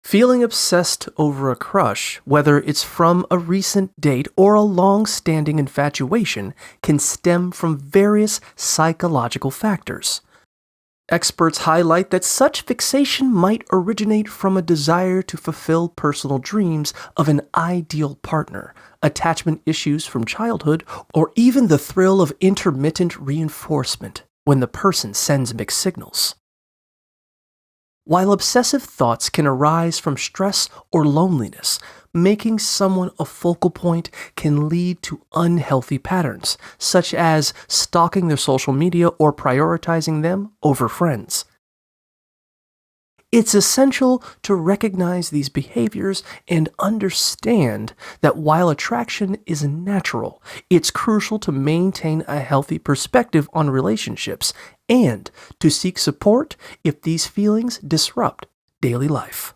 Feeling obsessed over a crush, whether it's from a recent date or a long-standing infatuation, can stem from various psychological factors. Experts highlight that such fixation might originate from a desire to fulfill personal dreams of an ideal partner, attachment issues from childhood, or even the thrill of intermittent reinforcement when the person sends mixed signals. While obsessive thoughts can arise from stress or loneliness, making someone a focal point can lead to unhealthy patterns, such as stalking their social media or prioritizing them over friends. It's essential to recognize these behaviors and understand that while attraction is natural, it's crucial to maintain a healthy perspective on relationships and to seek support if these feelings disrupt daily life.